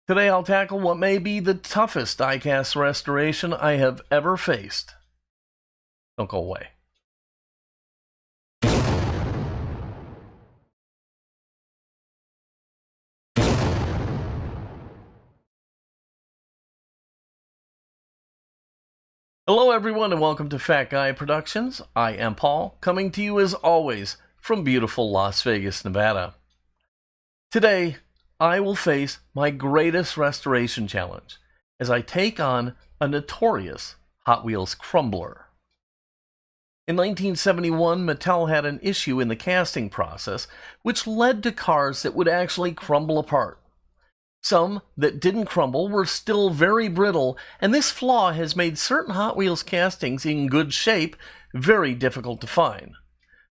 Today I'll tackle what may be the toughest diecast restoration I have ever faced. Don't go away. Hello everyone and welcome to Fat Guy Productions. I am Paul, coming to you as always from beautiful Las Vegas, Nevada. Today, I will face my greatest restoration challenge as I take on a notorious Hot Wheels crumbler. In 1971, Mattel had an issue in the casting process which led to cars that would actually crumble apart. Some that didn't crumble were still very brittle, and this flaw has made certain Hot Wheels castings in good shape very difficult to find.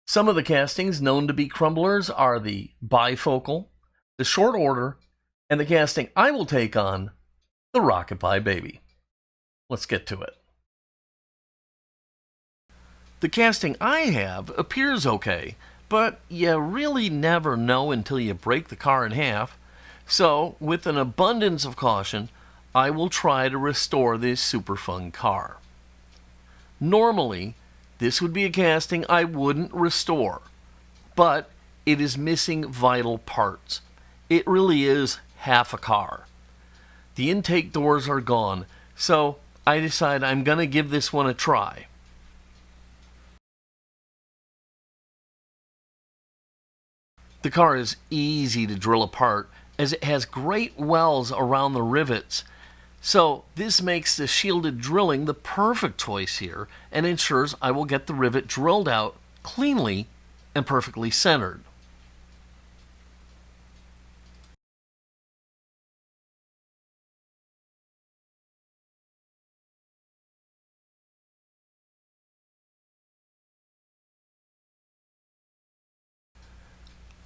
Some of the castings known to be crumblers are the bifocal, the short order, and the casting I will take on, the Rocket Pie Baby. Let's get to it. The casting I have appears okay, but you really never know until you break the car in half. So, with an abundance of caution, I will try to restore this super fun car. Normally, this would be a casting I wouldn't restore, but it is missing vital parts. It really is half a car. The intake doors are gone, so I decide I'm going to give this one a try. The car is easy to drill apart as it has great wells around the rivets, so this makes the shielded drilling the perfect choice here and ensures I will get the rivet drilled out cleanly and perfectly centered.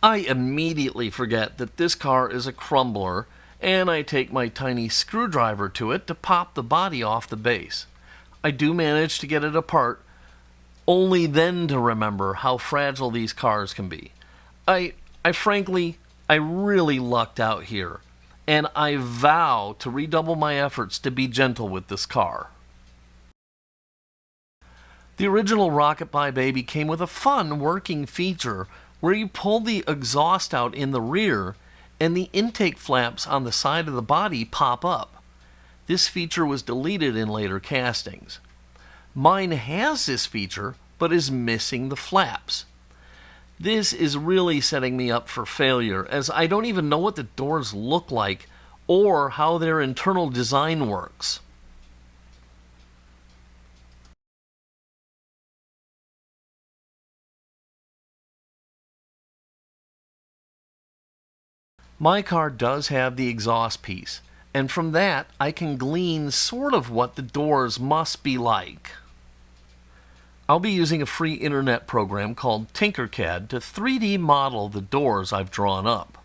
I immediately forget that this car is a crumbler, and I take my tiny screwdriver to it to pop the body off the base. I do manage to get it apart, only then to remember how fragile these cars can be. I frankly really lucked out here, and I vow to redouble my efforts to be gentle with this car. The original Rocket Pie Baby came with a fun working feature where you pull the exhaust out in the rear and the intake flaps on the side of the body pop up. This feature was deleted in later castings. Mine has this feature but is missing the flaps. This is really setting me up for failure as I don't even know what the doors look like or how their internal design works. My car does have the exhaust piece, and from that I can glean sort of what the doors must be like. I'll be using a free internet program called Tinkercad to 3D model the doors I've drawn up.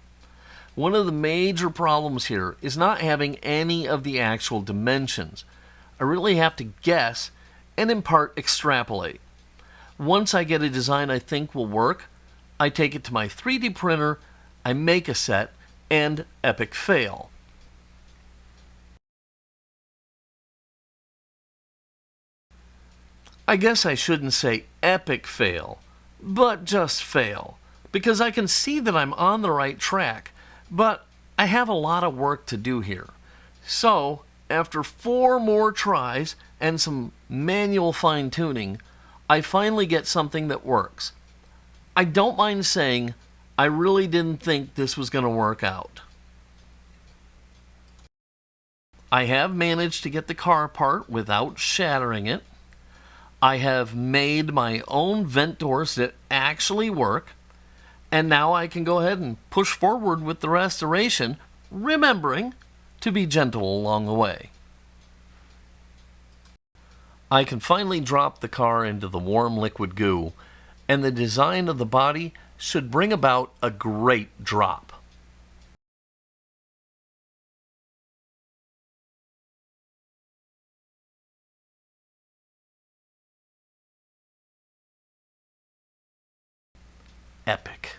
One of the major problems here is not having any of the actual dimensions. I really have to guess and in part extrapolate. Once I get a design I think will work, I take it to my 3D printer, I make a set, and epic fail. I guess I shouldn't say epic fail, but just fail, because I can see that I'm on the right track, but I have a lot of work to do here. So, after 4 more tries and some manual fine-tuning, I finally get something that works. I don't mind saying I really didn't think this was going to work out. I have managed to get the car apart without shattering it. I have made my own vent doors that actually work. And now I can go ahead and push forward with the restoration, remembering to be gentle along the way. I can finally drop the car into the warm liquid goo, and the design of the body should bring about a great drop. Epic.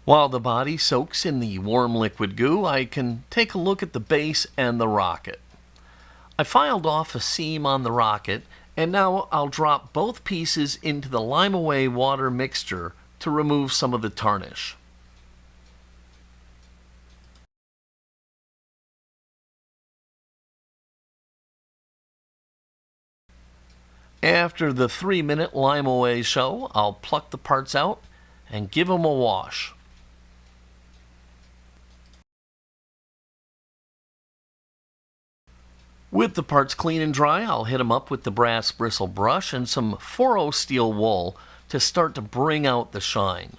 While the body soaks in the warm liquid goo, I can take a look at the base and the rocket. I filed off a seam on the rocket, and now I'll drop both pieces into the Lime Away water mixture to remove some of the tarnish. After the 3-minute Lime Away show, I'll pluck the parts out and give them a wash. With the parts clean and dry, I'll hit them up with the brass bristle brush and some 4-0 steel wool to start to bring out the shine.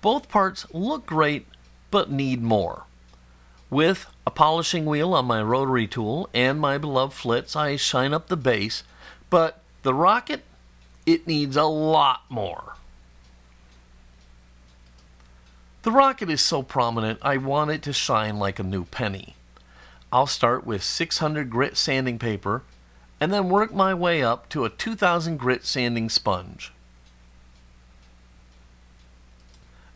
Both parts look great, but need more. With a polishing wheel on my rotary tool and my beloved flits, I shine up the base, but the rocket, it needs a lot more. The rocket is so prominent, I want it to shine like a new penny. I'll start with 600 grit sanding paper and then work my way up to a 2000 grit sanding sponge.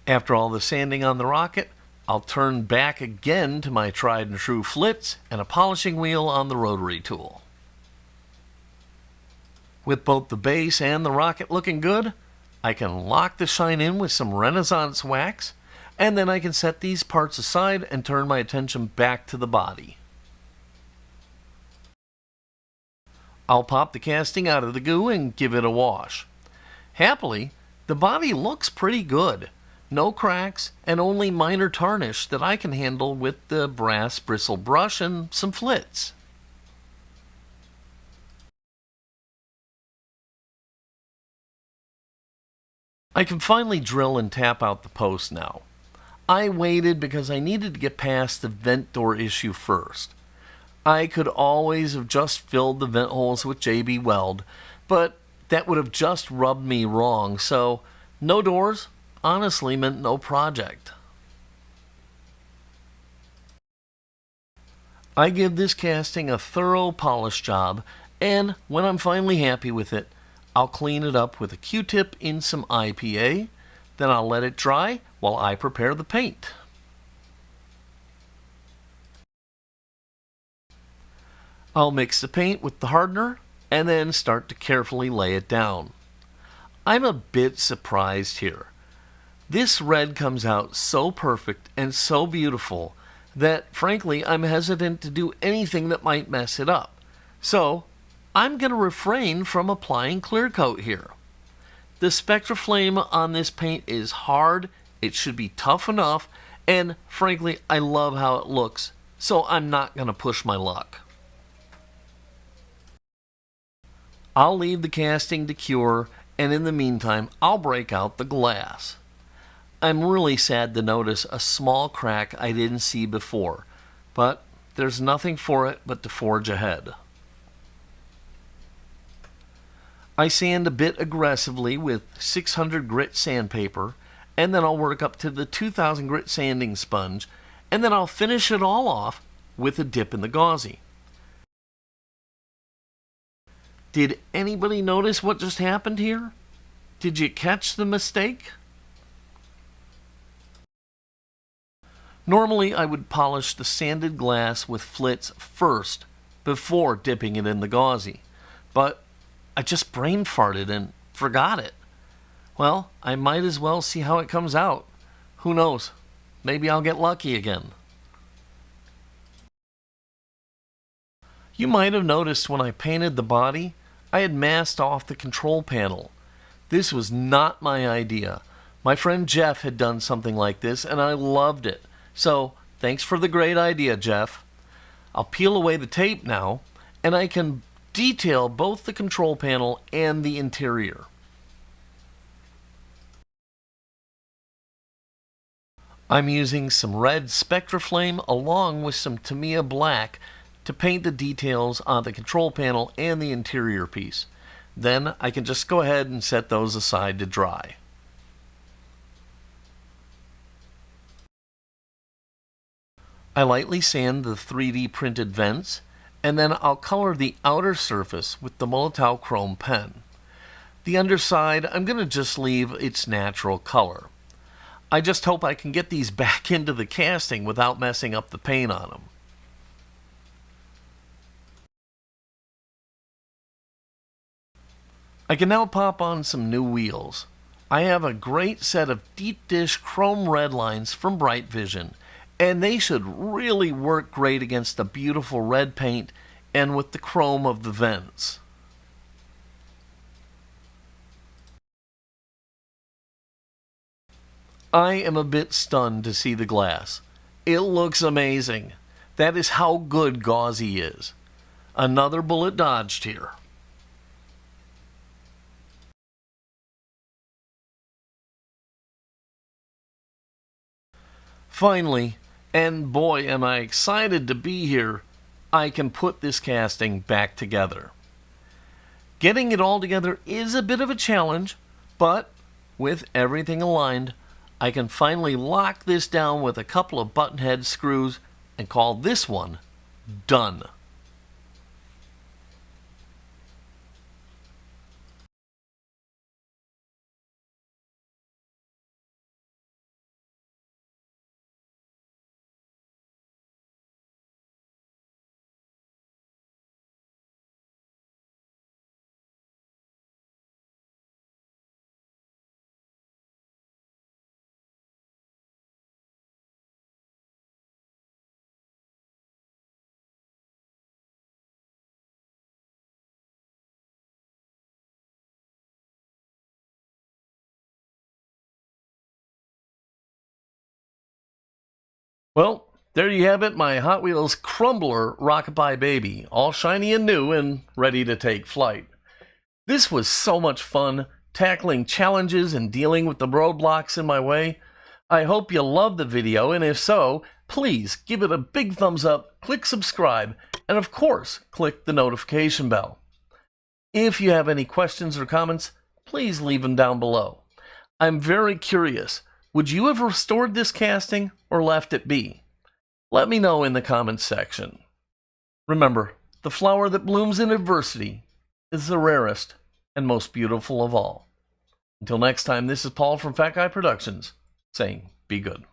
After all the sanding on the rocket, I'll turn back again to my tried and true flits and a polishing wheel on the rotary tool. With both the base and the rocket looking good, I can lock the shine in with some Renaissance wax, and then I can set these parts aside and turn my attention back to the body. I'll pop the casting out of the goo and give it a wash. Happily, the body looks pretty good. No cracks and only minor tarnish that I can handle with the brass bristle brush and some flits. I can finally drill and tap out the post now. I waited because I needed to get past the vent door issue first. I could always have just filled the vent holes with JB Weld, but that would have just rubbed me wrong, so no doors honestly meant no project. I give this casting a thorough polish job, and when I'm finally happy with it, I'll clean it up with a Q-tip in some IPA, then I'll let it dry while I prepare the paint. I'll mix the paint with the hardener and then start to carefully lay it down. I'm a bit surprised here. This red comes out so perfect and so beautiful that, frankly, I'm hesitant to do anything that might mess it up. So, I'm going to refrain from applying clear coat here. The Spectraflame on this paint is hard, it should be tough enough, and frankly, I love how it looks, so I'm not going to push my luck. I'll leave the casting to cure, and in the meantime, I'll break out the glass. I'm really sad to notice a small crack I didn't see before, but there's nothing for it but to forge ahead. I sand a bit aggressively with 600 grit sandpaper, and then I'll work up to the 2000 grit sanding sponge, and then I'll finish it all off with a dip in the gauzy. Did anybody notice what just happened here? Did you catch the mistake? Normally I would polish the sanded glass with flits first before dipping it in the gauzy, but I just brain farted and forgot it. Well, I might as well see how it comes out. Who knows? Maybe I'll get lucky again. You might have noticed when I painted the body, I had masked off the control panel. This was not my idea. My friend Jeff had done something like this and I loved it. So, thanks for the great idea, Jeff. I'll peel away the tape now, and I can detail both the control panel and the interior. I'm using some red Spectraflame along with some Tamiya black to paint the details on the control panel and the interior piece. Then I can just go ahead and set those aside to dry. I lightly sand the 3D printed vents, and then I'll color the outer surface with the Molotow Chrome pen. The underside, I'm going to just leave its natural color. I just hope I can get these back into the casting without messing up the paint on them. I can now pop on some new wheels. I have a great set of deep dish chrome red lines from Brightvision, and they should really work great against the beautiful red paint and with the chrome of the vents. I am a bit stunned to see the glass. It looks amazing. That is how good Gauzy is. Another bullet dodged here. Finally, and boy am I excited to be here, I can put this casting back together. Getting it all together is a bit of a challenge, but with everything aligned, I can finally lock this down with a couple of button head screws and call this one done. Well, there you have it, my Hot Wheels Crumbler Rockabye Baby, all shiny and new and ready to take flight. This was so much fun, tackling challenges and dealing with the roadblocks in my way. I hope you loved the video, and if so, please give it a big thumbs up, click subscribe, and of course, click the notification bell. If you have any questions or comments, please leave them down below. I'm very curious. Would you have restored this casting or left it be? Let me know in the comments section. Remember, the flower that blooms in adversity is the rarest and most beautiful of all. Until next time, this is Paul from Fat Guy Productions saying, be good.